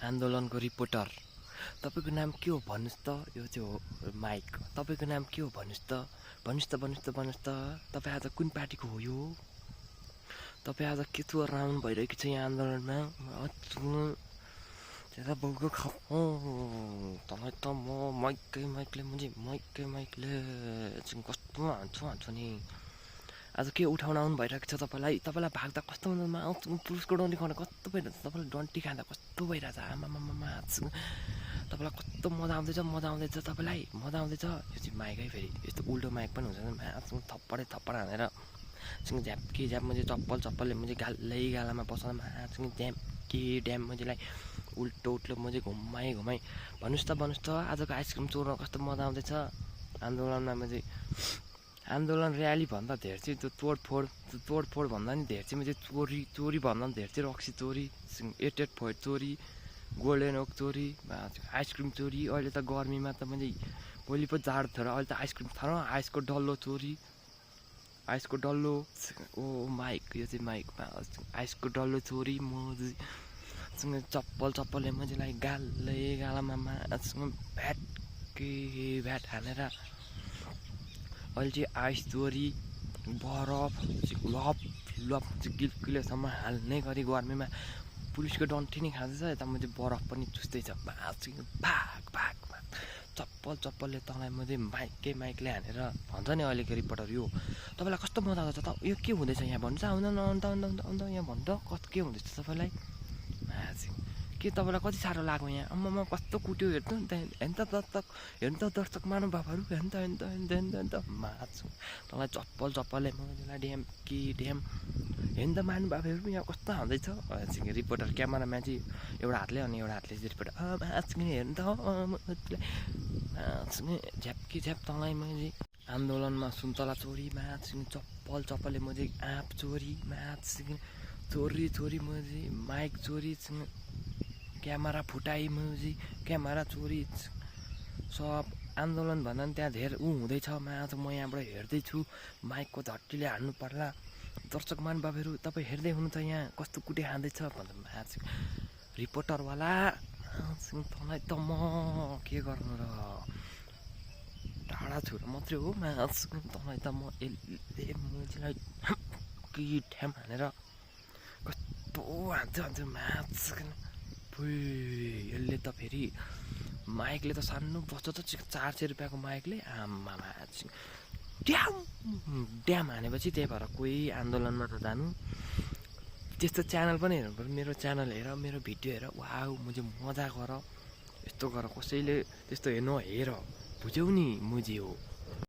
आन्दोलनको रिपोर्टर तपाईको नाम के हो भन्नुस् त यो चाहिँ हो माइक तपाईको नाम के हो भन्नुस् त तपाई आज कुन पार्टीको हो यो तपाई आज के त्यो राउन्ड भइरहेको छ यहाँ आन्दोलनमा त्यता बौको खाऊ तपाईँ त म माइकले कस्तो हान्छु नि आज के उठाउन आउनु भइरहेको छ तपाईलाई भाग्दा कस्तो हुँदैन पुलिसको डन्डी खाँदा कस्तो भइरहेछ तपाईलाई डन्डी खाँदा कस्तो भइरहेछ आमामामा तपाईलाई कस्तो मजा आउँदैछ तपाईलाई मजा आउँदैछ यो चाहिँ माइकै फेरि यस्तो उल्टो माइक पनि हुन्छ थप्पड हानेर झ्याप मैले चप्पलले मैले गालामा बसाउँदा ड्याम मजेलाई उल्टो मैले घुमाइ भन्नुस् त आजको आइसक्रिम चोर्न कस्तो मजा आउँदैछ आन्दोलनमा मैले आन्दोलन र्याली भन्दा धेर चाहिँ त्यो तोडफोड भन्दा नि धेर चाहिँ मैले चोरी भन्दा पनि धेर चाहिँ रक्सी चोरी 88 चोरी गोल्डन ओक चोरी आइसक्रिम चोरी अहिले त गर्मीमा त मैले पहिले पो जाडो थियो र अहिले त आइसक्रिम थाहा आइसको डल्लो चोरी आइसको डल्लो ओ माइक यो चाहिँ माइकमा आइसको डल्लो चोरी म चप्पलले मजालाई गालामा भ्याट हानेर अहिले चाहिँ आइस चोरी बरफ लप किलोसम्म हाल्ने गरी गर्मीमा पुलिसको डन्ठी नै खाँदैछ यता मैले बरफ पनि चुस्दैछ भाग चप्पलले तँलाई मैले माइकले हानेर भन्छ नि अहिलेको रिपोर्टर यो तपाईँलाई कस्तो मजा आउँछ त यो के हुँदैछ यहाँ भन्नु अन्त यहाँ भन्नु त के हुँदैछ तपाईँलाई के तपाईँलाई कति साह्रो लाग्यो यहाँ अम्मामा कस्तो कुट्यो हेर्नु त दर्शक महानुभावहरू हेर्नु त माछु तँलाई चप्पलले मजालाई ड्याम हेर्नु त महानुभावहरू यहाँ कस्तो हाल्दैछ रिपोर्टर क्यामेराम्यान चाहिँ एउटा हातले अनि एउटा हातले रिपोर्टर हेर्नु त झ्याप तँलाई मैले आन्दोलनमा सुन्तला चोरी चप्पलले मैले आँप चोरी चोरी मैले माइक चोरी क्यामेरा फुटाई मुजी क्यामेरा चोरी सब आन्दोलन भन्दा पनि त्यहाँ धेर हुँदैछ म यहाँबाट हेर्दैछु माइकको झट्टीले हान्नु पर्ला दर्शक महानुभावहरू तपाईँ हेर्दै हुनु त यहाँ कस्तो कुटे खाँदैछ भन्दा रिपोर्टरवाला तँलाई त म के गर्नु र टाढा छोरा मात्रै हो तँलाई त म मजीलाई कि ठ्याम हानेर कस्तो हान्छ यसले त फेरि माइकले त सानो बच्चा त 400 रुपियाँको माइकले आमामा ड्याम हानेपछि त्यही भएर कोही आन्दोलनमा त जानु त्यस्तो च्यानल पनि हेर्नु पर्यो मेरो च्यानल हेर मेरो भिडियो हेर वाउ मुझे मजा गर यस्तो गर कसैले त्यस्तो हेर बुझ्यौ नि मुझे हो